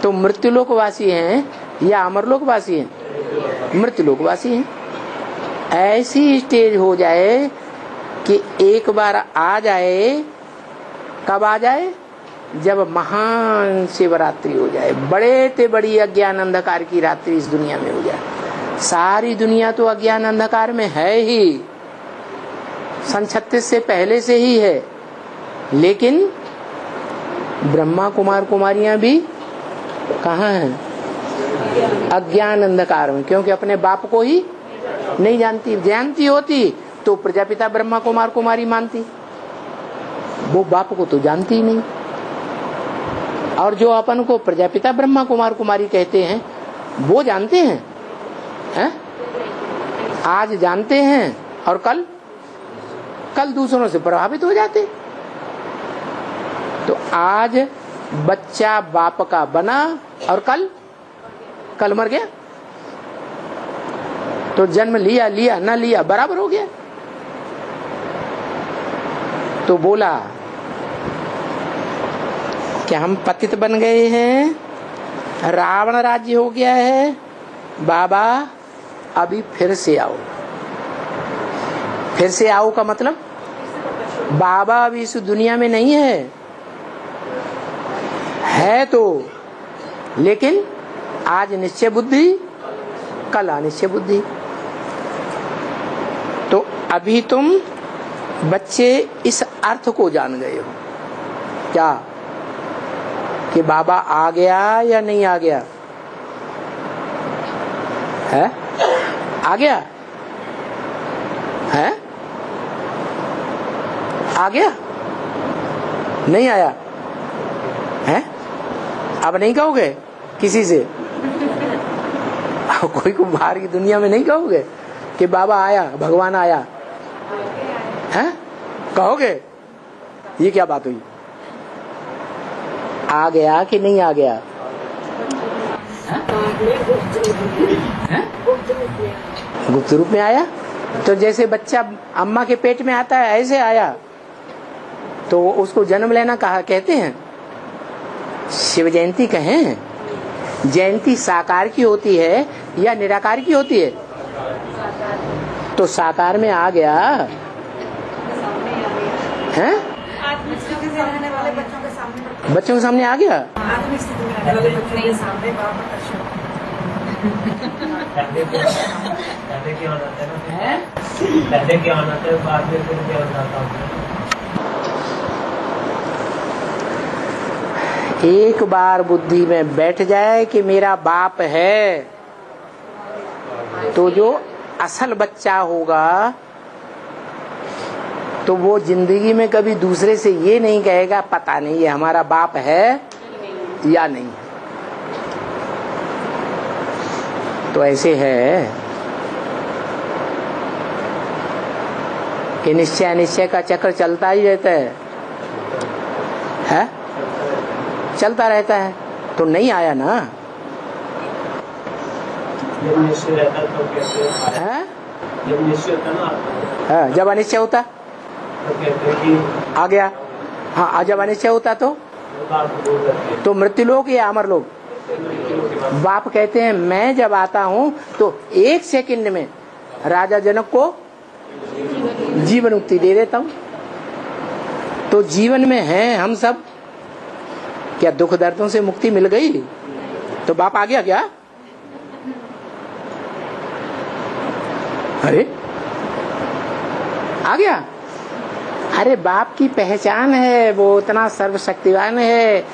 तो मृत्युलोकवासी हैं या अमरलोकवासी हैं? मृत्युलोकवासी हैं। ऐसी स्टेज हो जाए कि एक बार आ जाए। कब आ जाए? जब महान शिवरात्रि हो जाए, बड़े ते बड़ी अज्ञान अंधकार की रात्रि इस दुनिया में हो जाए। सारी दुनिया तो अज्ञान अंधकार में है ही, सन 36 से पहले से ही है। लेकिन ब्रह्मा कुमार कुमारियां भी कहाँ हैं? अज्ञान अंधकार में, क्योंकि अपने बाप को ही नहीं जानती। जानती होती तो प्रजापिता ब्रह्मा कुमार कुमारी मानती, वो बाप को तो जानती ही नहीं। और जो अपन को प्रजापिता ब्रह्मा कुमार कुमारी कहते हैं वो जानते हैं, हैं? आज जानते हैं और कल दूसरों से प्रभावित हो जाते। तो आज बच्चा बाप का बना और कल मर गया। तो जन्म लिया लिया न लिया बराबर हो गया। तो बोला कि हम पतित बन गए हैं, रावण राज्य हो गया है, बाबा अभी फिर से आओ। फिर से आओ का मतलब बाबा अभी इस दुनिया में नहीं है तो, लेकिन आज निश्चय बुद्धि, कल अनिश्चय बुद्धि। तो अभी तुम बच्चे इस अर्थ को जान गए हो क्या कि बाबा आ गया या नहीं आ गया है? आ गया है? आ गया नहीं आया है? अब नहीं कहोगे किसी से? कोई को बाहर की दुनिया में नहीं कहोगे कि बाबा आया, भगवान आया है? कहोगे? ये क्या बात हुई? आ गया कि नहीं आ गया? गुप्त रूप में आया। तो जैसे बच्चा अम्मा के पेट में आता है ऐसे आया, तो उसको जन्म लेना कहा कहते हैं? शिव जयंती कहें? जयंती साकार की होती है या निराकार की होती है? तो साकार में आ गया है, बच्चों के सामने आ गया। एक बार बुद्धि में बैठ जाए कि मेरा बाप है, तो जो असल बच्चा होगा तो वो जिंदगी में कभी दूसरे से ये नहीं कहेगा पता नहीं ये हमारा बाप है या नहीं। तो ऐसे है कि निश्चय अनिश्चय का चक्र चलता ही रहता है? चलता रहता है। तो नहीं आया ना? जब निश्चय रहता तो कैसे है? जब निश्चय होता ना, जब अनिश्चय होता तो कहते हैं कि आ गया। हाँ, जब अनिश्चय होता तो मृत्युलोक या अमर लोक? बाप कहते हैं मैं जब आता हूँ तो 1 सेकंड में राजा जनक को जीवन मुक्ति दे देता हूँ। तो जीवन में हैं हम सब, क्या दुख दर्दों से मुक्ति मिल गई? तो बाप आ गया क्या? अरे आ गया। अरे बाप की पहचान है, वो इतना सर्वशक्तिवान है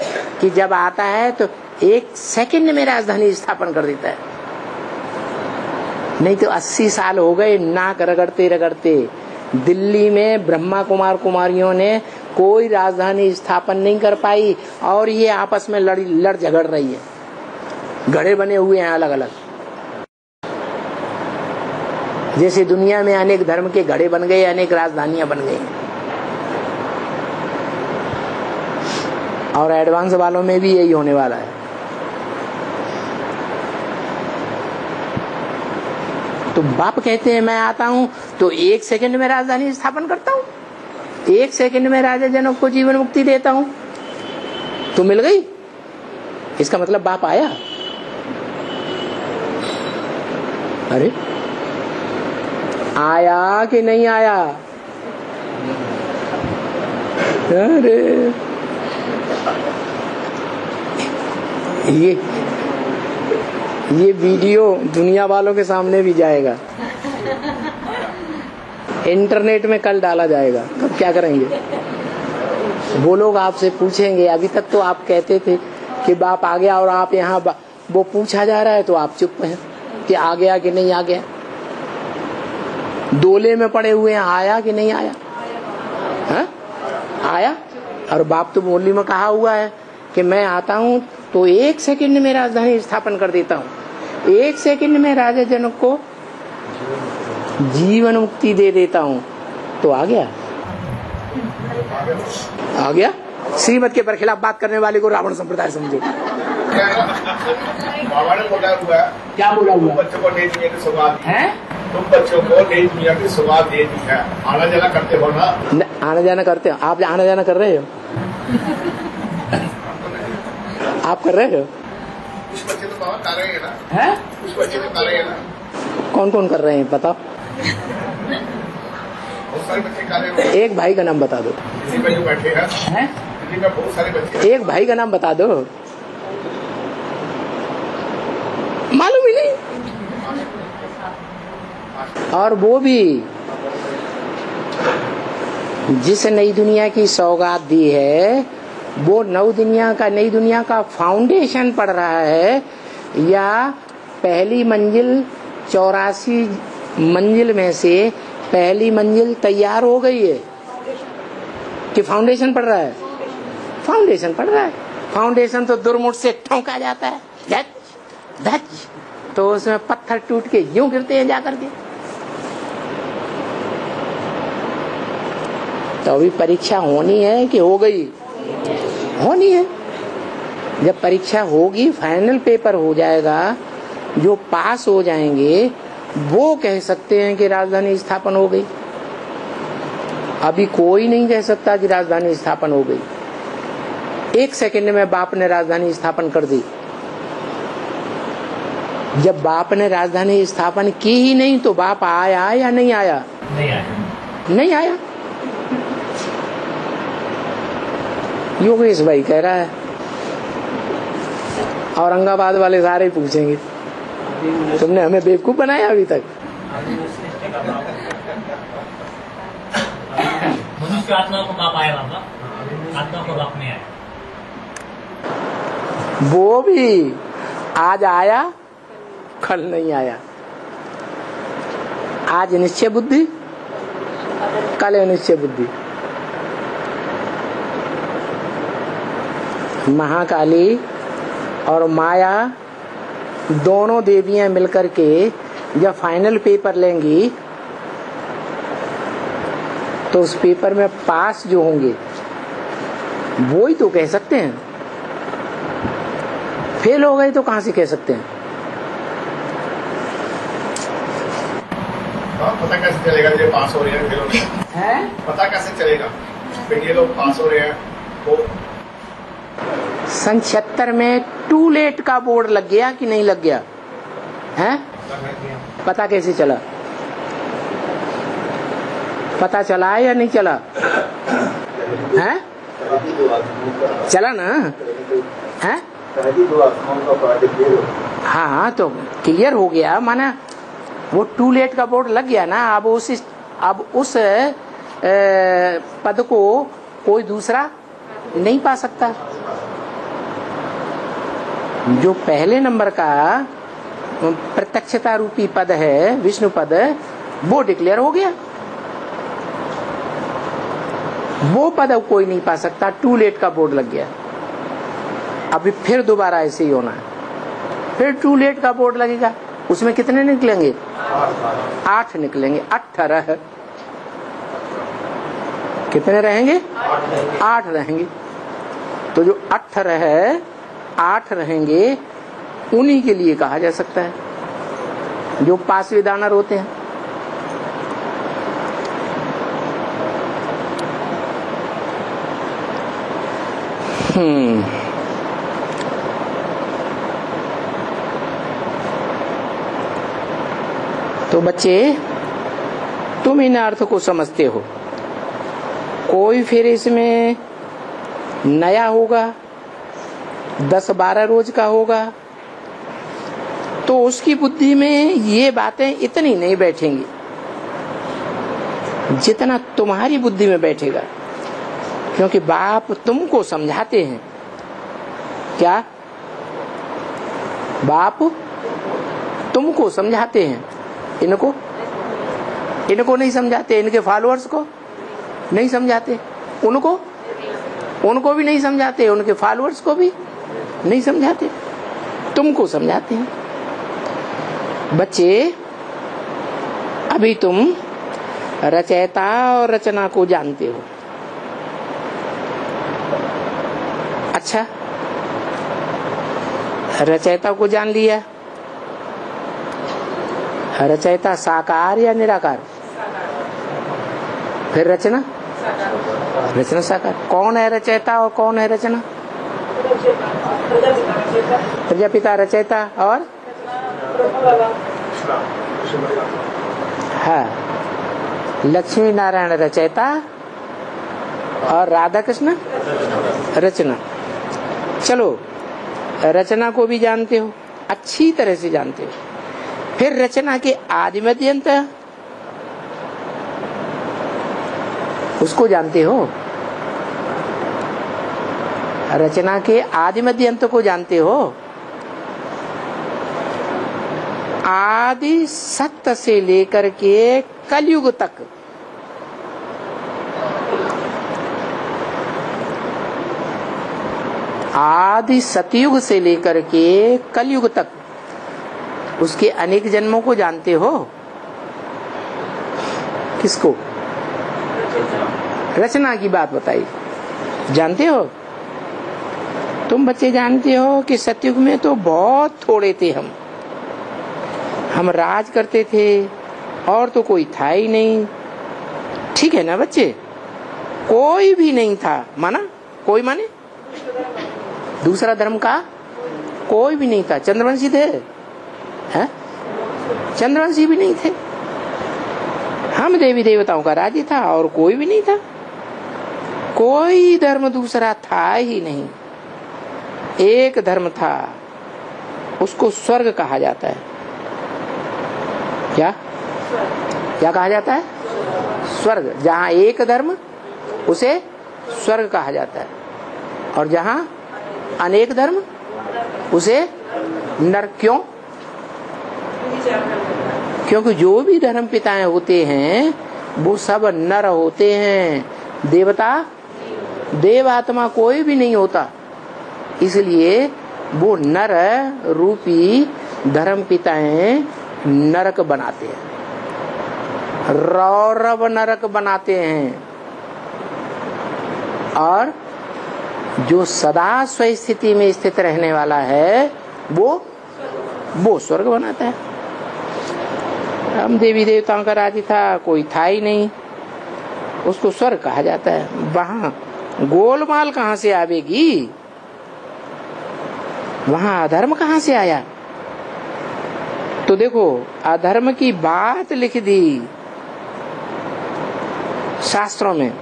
कि जब आता है तो 1 सेकंड में राजधानी स्थापन कर देता है। नहीं तो 80 साल हो गए नाक रगड़ते रगड़ते। दिल्ली में ब्रह्मा कुमार कुमारियों ने कोई राजधानी स्थापन नहीं कर पाई और ये आपस में लड़ झगड़ रही है। गढ़े बने हुए हैं अलग अलग, जैसे दुनिया में अनेक धर्म के गढ़े बन गए, अनेक राजधानियां बन गई। और एडवांस वालों में भी यही होने वाला है। तो बाप कहते हैं मैं आता हूं तो 1 सेकंड में राजधानी स्थापन करता हूं, 1 सेकंड में राजा जनक को जीवन मुक्ति देता हूं। तो मिल गई, इसका मतलब बाप आया। अरे आया कि नहीं आया? अरे ये वीडियो दुनिया वालों के सामने भी जाएगा, इंटरनेट में कल डाला जाएगा। अब क्या करेंगे? वो लोग आपसे पूछेंगे। अभी तक तो आप कहते थे कि बाप आ गया और आप यहाँ वो पूछा जा रहा है तो आप चुप हैं कि आ गया कि नहीं आ गया। डोले में पड़े हुए हैं, आया कि नहीं आया? है? आया। और बाप तो बोली में कहा हुआ है कि मैं आता हूँ तो 1 सेकंड में राजधानी स्थापन कर देता हूँ, 1 सेकंड में राजा जनक को जीवन मुक्ति दे देता हूँ। तो आ गया, आ गया। श्रीमत के बरखिलाफ बात करने वाले को रावण संप्रदाय समझो। बाबा ने बोला हुआ है, क्या बोला हुआ? बच्चों को नई दुनिया की सौगात है, तुम बच्चों को नई दुनिया की सौगात दे दी है। आना जाना करते हो ना? आना जाना करते हो आप? आना जाना कर रहे हो? आप कर रहे हो? कुछ बच्चे तो बाबा कर रहे हैं ना? है? कुछ बच्चे तो कर रहे हैं ना? कौन कौन कर रहे हैं बताओ? बहुत सारे बच्चे कर रहे हैं। एक भाई का नाम बता दो। दिल्ली में जो बैठे हैं, दिल्ली में बहुत सारे बच्चे। एक भाई का नाम बता दो। मालूम ही नहीं। और वो भी जिस नई दुनिया की सौगात दी है वो नई दुनिया का फाउंडेशन पड़ रहा है, या पहली मंजिल 84 मंजिल में से पहली मंजिल तैयार हो गई है कि फाउंडेशन पड़ रहा है? फाउंडेशन पड़ रहा है। फाउंडेशन तो दुर्मुठ से ठोका जाता है, धच धच, तो उसमें पत्थर टूट के यूं गिरते हैं जाकर के। तो अभी परीक्षा होनी है कि हो गई? होनी है। जब परीक्षा होगी, फाइनल पेपर हो जाएगा, जो पास हो जाएंगे वो कह सकते हैं कि राजधानी स्थापन हो गई। अभी कोई नहीं कह सकता कि राजधानी स्थापन हो गई। 1 सेकंड में बाप ने राजधानी स्थापन कर दी। जब बाप ने राजधानी स्थापन की ही नहीं तो बाप आया या नहीं आया? नहीं आया। योगेश भाई कह रहा है, औरंगाबाद वाले सारे पूछेंगे तुमने हमें बेवकूफ बनाया अभी तक। मनुष्य आत्मा को बाप आया, बाबा आत्मा को बाप में आया। वो भी आज आया, कल नहीं आया। आज निश्चय बुद्धि, कल अनिश्चय बुद्धि। महाकाली और माया दोनों देवियां मिलकर के जब फाइनल पेपर लेंगी तो उस पेपर में पास जो होंगे वो ही तो कह सकते हैं। फेल हो गए तो कहां से कह सकते हैं? पता कैसे चलेगा ये पास हो रहे हैं, फेल हो रहे हैं? पता कैसे चलेगा ये लोग पास हो रहे हैं? तो 76 में टू लेट का बोर्ड लग गया कि नहीं लग गया है? पता कैसे चला? पता चला है या नहीं चला है? चला ना है? हाँ तो क्लियर हो गया, माना वो टू लेट का बोर्ड लग गया ना। अब उस पद को कोई दूसरा नहीं पा सकता। जो पहले नंबर का प्रत्यक्षता रूपी पद है, विष्णु पद, वो डिक्लेयर हो गया। वो पद अब कोई नहीं पा सकता, टू लेट का बोर्ड लग गया। अभी फिर दोबारा ऐसे ही होना है, फिर टू लेट का बोर्ड लगेगा। उसमें कितने निकलेंगे? 8 निकलेंगे। 18 कितने रहेंगे? 8 रहेंगे। तो जो 18 है, 8 रहेंगे, उन्हीं के लिए कहा जा सकता है जो पास विदानर होते हैं। तो बच्चे, तुम इन अर्थ को समझते हो। कोई फिर इसमें नया होगा, 10-12 रोज का होगा, तो उसकी बुद्धि में ये बातें इतनी नहीं बैठेंगी जितना तुम्हारी बुद्धि में बैठेगा। क्योंकि बाप तुमको समझाते हैं। क्या? बाप तुमको समझाते हैं। इनको नहीं समझाते, इनके फॉलोअर्स को नहीं समझाते, उनको भी नहीं समझाते, उनके फॉलोअर्स को भी नहीं समझाते, तुमको समझाते हैं। बच्चे, अभी तुम रचयिता और रचना को जानते हो। अच्छा, रचयिता को जान लिया। रचयिता साकार या निराकार? फिर रचना? रचना साकार। कौन है रचयिता और कौन है रचना? प्रजापिता रचयिता और हाँ, लक्ष्मी नारायण रचयिता और राधा कृष्ण रचना। चलो, रचना को भी जानते हो, अच्छी तरह से जानते हो। फिर रचना के आदि मध्य अंत उसको जानते हो। रचना के आदि मध्य अंत को जानते हो। आदि सत्य से लेकर के कलयुग तक आदि सतयुग से लेकर के कलयुग तक उसके अनेक जन्मों को जानते हो। किसको? रचना की बात बताई, जानते हो? तुम बच्चे जानते हो कि सतयुग में तो बहुत थोड़े थे हम राज करते थे और तो कोई था ही नहीं। ठीक है ना बच्चे, कोई भी नहीं था, माना कोई माने दूसरा धर्म का कोई भी नहीं था। चंद्रवंशी थे, हैं? चंद्रवंशी भी नहीं थे। हम देवी देवताओं का राज्य था और कोई भी नहीं था। कोई धर्म दूसरा था ही नहीं, एक धर्म था, उसको स्वर्ग कहा जाता है। क्या क्या कहा जाता है? स्वर्ग। जहाँ एक धर्म उसे स्वर्ग कहा जाता है, और जहाँ अनेक धर्म उसे नरक। क्यों? क्योंकि जो भी धर्म पिताएं होते हैं वो सब नर होते हैं, देवता देव आत्मा कोई भी नहीं होता। इसलिए वो नर रूपी धर्म पिताएं नरक बनाते हैं, रौरव नरक बनाते हैं। और जो सदा स्वस्थिति में स्थित रहने वाला है वो स्वर्ग बनाता है। हम देवी देवताओं का राज्य था, कोई था ही नहीं, उसको स्वर्ग कहा जाता है। वहाँ गोलमाल कहाँ से आवेगी? वहाँ अधर्म कहाँ से आया? तो देखो, अधर्म की बात लिख दी शास्त्रों में,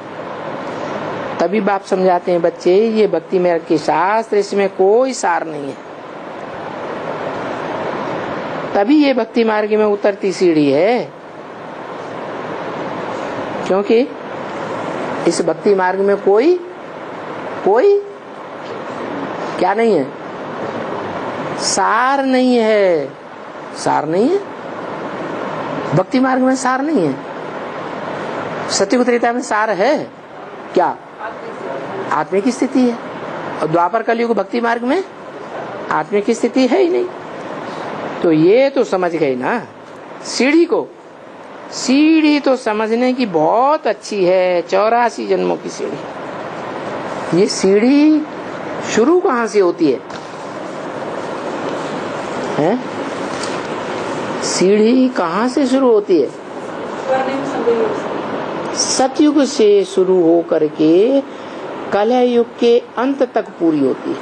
तभी बाप समझाते हैं बच्चे ये भक्ति मार्ग के शास्त्र, इसमें कोई सार नहीं है। तभी ये भक्ति मार्ग में उतरती सीढ़ी है, क्योंकि इस भक्ति मार्ग में कोई क्या नहीं है? सार नहीं है। सार नहीं है भक्ति मार्ग में, सार नहीं है। सत्युग त्रेता में सार है क्या? आत्मिक स्थिति है। और द्वापर कलयुग भक्ति मार्ग में आत्मिक स्थिति है ही नहीं। तो ये तो समझ गए ना सीढ़ी को। सीढ़ी तो समझने की बहुत अच्छी है, 84 जन्मों की सीढ़ी। ये सीढ़ी शुरू कहाँ से होती है? सीढ़ी कहाँ से शुरू होती है? सतयुग से शुरू हो करके कलयुग के अंत तक पूरी होती है।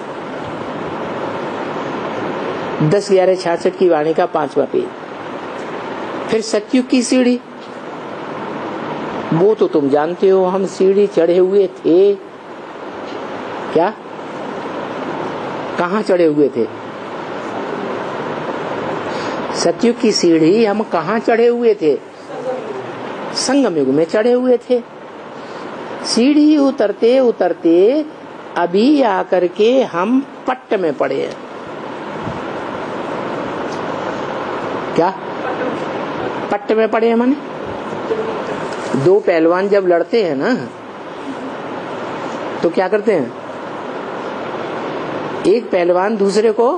10/11/66 की वाणी का 5वां पेज। फिर सतयुग की सीढ़ी, वो तो तुम जानते हो, हम सीढ़ी चढ़े हुए थे। क्या? कहाँ चढ़े हुए थे? सतयुग की सीढ़ी हम कहाँ चढ़े हुए थे? संगम युग में चढ़े हुए थे। सीढ़ी उतरते उतरते अभी आकर के हम पट्ट में पड़े हैं। क्या पट्ट में पड़े हैं? माने दो पहलवान जब लड़ते हैं ना, तो क्या करते हैं? एक पहलवान दूसरे को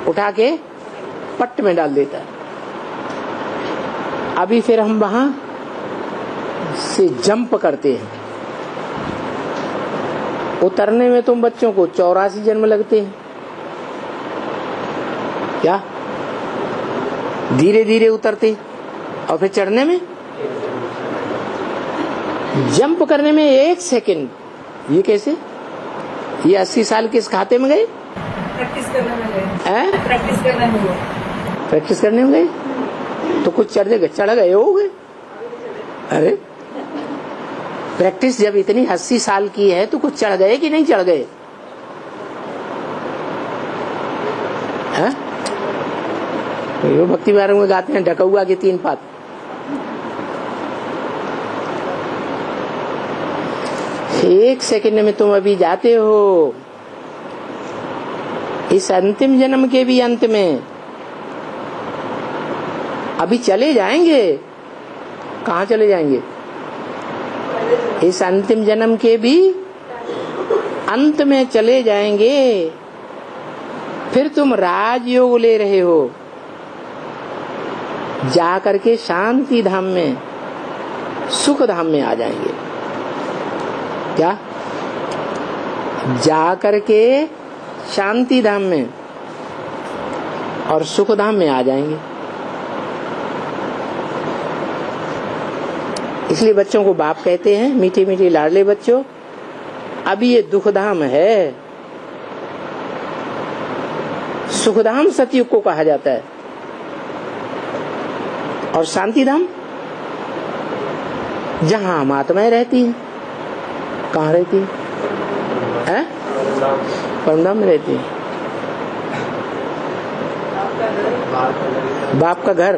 उठा के पट्ट में डाल देता है। अभी फिर हम वहां से जंप करते हैं। उतरने में तुम बच्चों को 84 जन्म लगते हैं। क्या? धीरे धीरे उतरते, और फिर चढ़ने में, जंप करने में 1 सेकंड। ये कैसे? ये 80 साल किस खाते में गए? प्रैक्टिस करने में गए। प्रैक्टिस करने में गए तो कुछ चढ़ गए हो गए। अरे प्रैक्टिस जब इतनी 80 साल की है तो कुछ चढ़ गए कि नहीं चढ़ गए? तो भक्ति मार्ग में गाते हैं ढकौआ की 3 पात। एक सेकंड में तुम अभी जाते हो इस अंतिम जन्म के भी अंत में। अभी चले जाएंगे, कहाँ चले जाएंगे? इस अंतिम जन्म के भी अंत में चले जाएंगे। फिर तुम राजयोग ले रहे हो, जा करके शांति धाम में, सुख धाम में आ जाएंगे। क्या? जा करके शांति धाम में और सुख धाम में आ जाएंगे। इसलिए बच्चों को बाप कहते हैं, मीठे मीठे लाडले बच्चों, अभी ये दुख धाम है। सुखधाम सतयुग को कहा जाता है और शांति धाम जहां हम आत्माएं रहती हैं। कहाँ रहती है? परमधाम में रहती है। बाप का घर।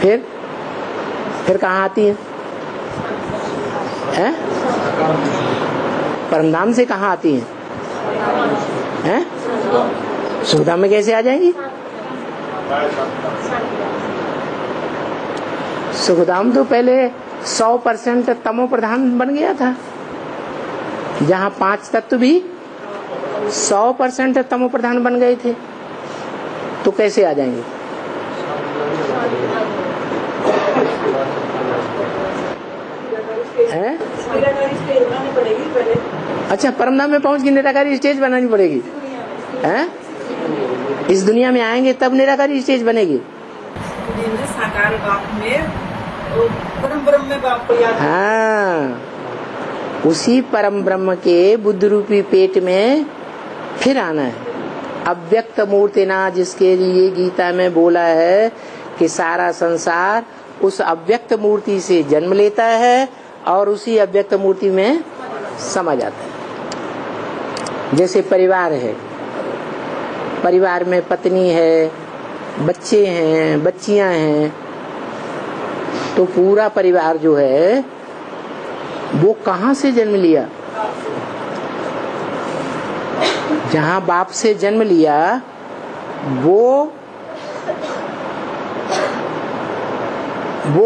फिर कहाँ आती है? परमधाम से कहाँ आती हैं? सुखधाम में कैसे आ जाएंगी? सुखधाम तो पहले 100% तमो प्रधान बन गया था, जहाँ 5 तत्व भी 100% तमो प्रधान बन गए थे, तो कैसे आ जाएंगे? हैं? अच्छा, परमधाम में पहुंच के निराकारी स्टेज बनानी पड़ेगी। हैं? इस दुनिया में आएंगे तब निराकारी स्टेज बनेगी। साकार बाप में परम ब्रह्म में बाप को याद। हाँ, उसी परम ब्रह्म के बुद्ध रूपी पेट में फिर आना है। अव्यक्त मूर्ति ना, जिसके लिए गीता में बोला है कि सारा संसार उस अव्यक्त मूर्ति से जन्म लेता है और उसी अव्यक्त मूर्ति में समा जाता है। जैसे परिवार है, परिवार में पत्नी है, बच्चे हैं, बच्चियां हैं, तो पूरा परिवार जो है वो कहाँ से जन्म लिया? जहाँ बाप से जन्म लिया वो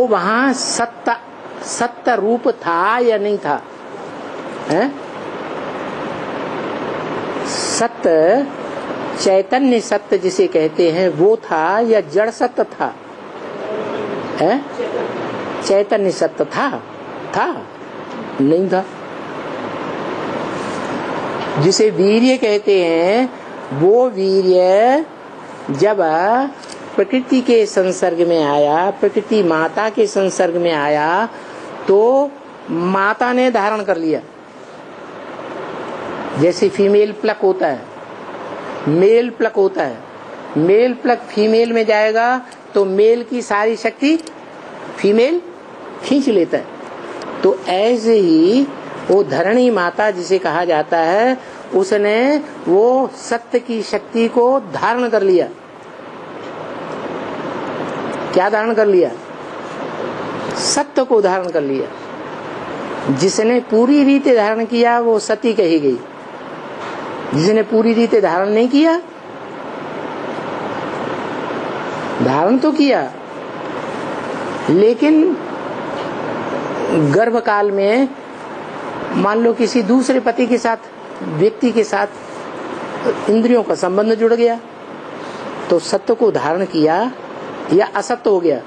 वहाँ सत्य रूप था या नहीं था? हैं? सत्य, चैतन्य सत्य जिसे कहते हैं, वो था या जड़ सत्य था? है? चैतन्य सत्य था? नहीं था। जिसे वीर्य कहते हैं, वो वीर्य जब प्रकृति के संसर्ग में आया, प्रकृति माता के संसर्ग में आया, तो माता ने धारण कर लिया। जैसे फीमेल प्लक होता है, मेल प्लक होता है, मेल प्लक फीमेल में जाएगा तो मेल की सारी शक्ति फीमेल खींच लेता है। तो ऐसे ही वो धरणी माता जिसे कहा जाता है, उसने वो सत्य की शक्ति को धारण कर लिया। क्या धारण कर लिया? सत्य को धारण कर लिया। जिसने पूरी रीति धारण किया वो सती कही गई। जिसने पूरी रीति धारण नहीं किया, धारण तो किया लेकिन गर्भ काल में मान लो किसी दूसरे पति के साथ, व्यक्ति के साथ इंद्रियों का संबंध जुड़ गया, तो सत्य को धारण किया या असत्य हो गया?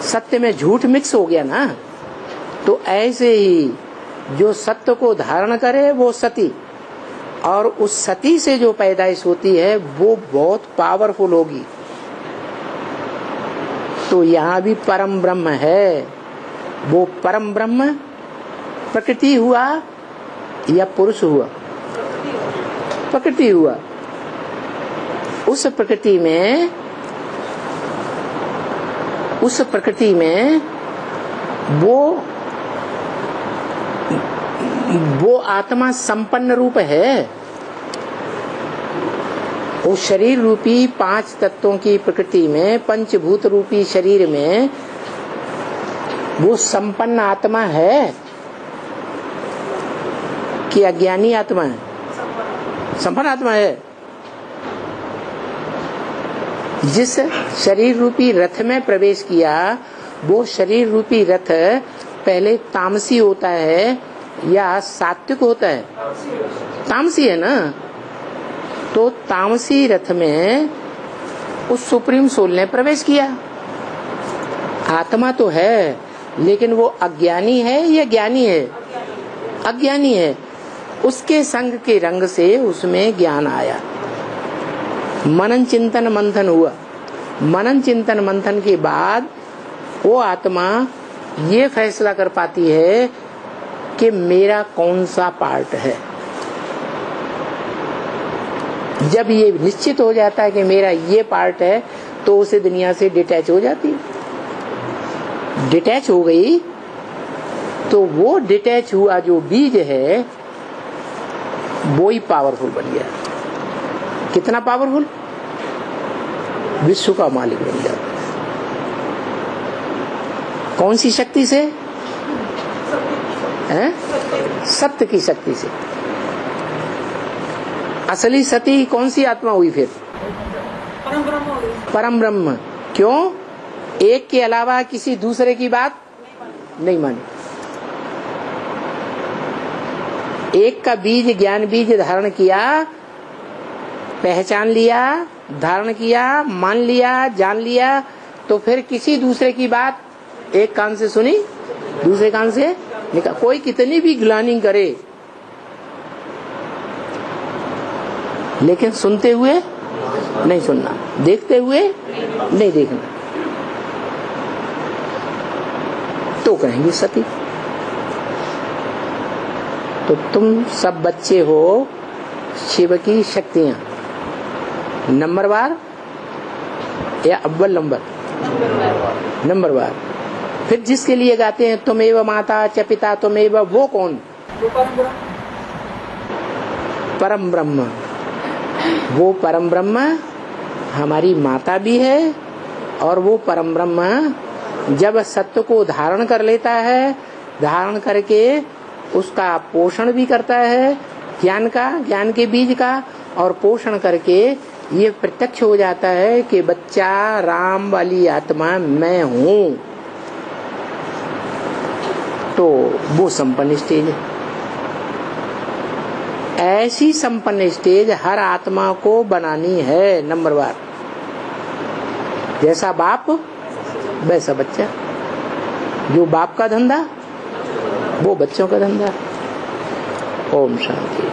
सत्य में झूठ मिक्स हो गया ना। तो ऐसे ही जो सत्य को धारण करे वो सती, और उस सती से जो पैदाइश होती है वो बहुत पावरफुल होगी। तो यहाँ भी परम ब्रह्म है। वो परम ब्रह्म प्रकृति हुआ या पुरुष हुआ? प्रकृति हुआ। उस प्रकृति में वो आत्मा संपन्न रूप है। वो शरीर रूपी 5 तत्वों की प्रकृति में, पंचभूत रूपी शरीर में वो संपन्न आत्मा है कि अज्ञानी आत्मा है? संपन्न आत्मा है। जिस शरीर रूपी रथ में प्रवेश किया, वो शरीर रूपी रथ पहले तामसी होता है या सात्विक होता है? तामसी है ना। तो तामसी रथ में उस सुप्रीम सोल ने प्रवेश किया। आत्मा तो है लेकिन वो अज्ञानी है या ज्ञानी है? अज्ञानी है। उसके संग के रंग से उसमें ज्ञान आया, मनन चिंतन मंथन हुआ। मनन चिंतन मंथन के बाद वो आत्मा ये फैसला कर पाती है कि मेरा कौन सा पार्ट है। जब ये निश्चित हो जाता है कि मेरा ये पार्ट है, तो उसे दुनिया से डिटैच हो जाती है। डिटैच हो गई तो वो डिटैच हुआ जो बीज है वो ही पावरफुल बन गया। कितना पावरफुल? विश्व का मालिक बन जाता है। कौन सी शक्ति से? सत्य की शक्ति से। असली सती कौन सी आत्मा हुई फिर? परम ब्रह्म। क्यों? एक के अलावा किसी दूसरे की बात नहीं मानी। एक का बीज, ज्ञान बीज धारण किया, पहचान लिया, धारण किया, मान लिया, जान लिया, तो फिर किसी दूसरे की बात एक कान से सुनी, दूसरे कान से निकाल। कोई कितनी भी ग्लानिंग करे, लेकिन सुनते हुए नहीं सुनना, देखते हुए नहीं देखना, तो कहेंगे सती। तो तुम सब बच्चे हो शिव की शक्तियां, नंबरवार या अव्वल नंबरवार। फिर जिसके लिए गाते हैं तुमेव माता च पिता तुमेव, वो कौन? परम ब्रह्म। वो परम ब्रह्म हमारी माता भी है, और वो परम ब्रह्म जब सत्य को धारण कर लेता है, धारण करके उसका पोषण भी करता है, ज्ञान का, ज्ञान के बीज का, और पोषण करके ये प्रत्यक्ष हो जाता है कि बच्चा राम वाली आत्मा मैं हूँ। तो वो संपन्न स्टेज है। ऐसी संपन्न स्टेज हर आत्मा को बनानी है, नंबरवार। जैसा बाप वैसा बच्चा। जो बाप का धंधा वो बच्चों का धंधा। ओम शांति।